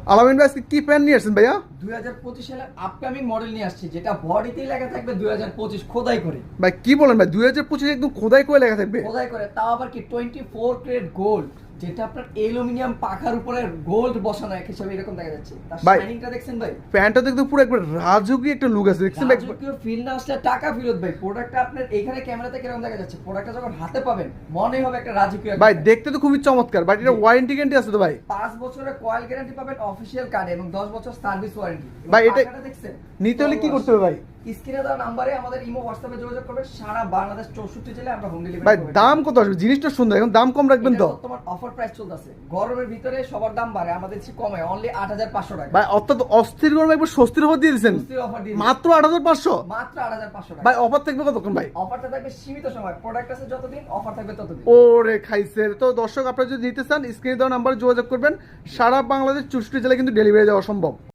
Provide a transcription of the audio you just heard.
আলামিন ভাই আজকে কি প্যান্ট নিয়ে আসছেন ভাইয়া? 2025 সালের আপকামিং মডেল নিয়ে আসছে, যেটা বডিতেই লেখা থাকবে 2025 খোদাই করে। ভাই কি বলেন ভাই, 2025 একদম খোদাই করে লেখা থাকবে? খোদাই করে, তাও আবার কি 24 ক্যারেট গোল্ড, যেটা আপনার অ্যালুমিনিয়াম পাখার উপরে গোল্ড বসানো এক হিসাবে এরকম দেখা যাচ্ছে। তার ভাই, শাইনিংটা দেখছেন ভাই? প্যান্টটা দেখতে পুরো একবার রাজকীয় একটা লুক আছে, দেখছেন ভাই? রাজকীয় ফিল না আসলে টাকা ফেরত ভাই। প্রোডাক্টটা আপনার এখানে ক্যামেরাতে কিরকম দেখা যাচ্ছে, প্রোডাক্টটা যখন হাতে পাবেন মনে হবে একটা রাজকীয়। ভাই দেখতে তো খুবই চমৎকার, বাট এটা ওয়ারেন্টি গ্যারান্টি আছে তো ভাই? 5 বছরের কয়েল গ্যারান্টি পাবেন অফিশিয়াল কার্ডে এবং 10 বছর সার্ভিস ওয়ারেন্টি। ভাই এটা দেখছেন নিতে হলে কি করতে হবে ভাই? স্ক্রিনে দেওয়া নাম্বারে আমাদের ইমো হোয়াটসঅ্যাপে যোগাযোগ করবেন। সারা বাংলাদেশ 64 জেলায় আমরা হোম ডেলিভারি ভাই করি। দাম কত আসবে? জিনিসটা সুন্দর, এখন দাম কম রাখবেন তো? বর্তমান অফার প্রাইস চলতেছে, গরমের ভিতরে সবার দাম বাড়ে, আমাদের চেয়ে কমে অনলি 8500 টাকা। ভাই অর্থাৎ অস্থির গরমে একবার স্বস্তির অফার দিয়ে দিচ্ছেন, অফার দিয়ে মাত্র 8500? মাত্র 8500 টাকা। ভাই অফার থাকবে কতক্ষণ ভাই? অফারটা থাকবে সীমিত সময়, প্রোডাক্ট আছে যতদিন, অফার থাকবে ততদিন। ওরে খাইছে। তো দর্শক, আপনারা যদি নিতে চান স্ক্রিনে দেওয়া নাম্বারে যোগাযোগ করবেন। সারা বাংলাদেশ 64 জেলায় কিন্তু ডেলিভারি দেওয়া সম্ভব।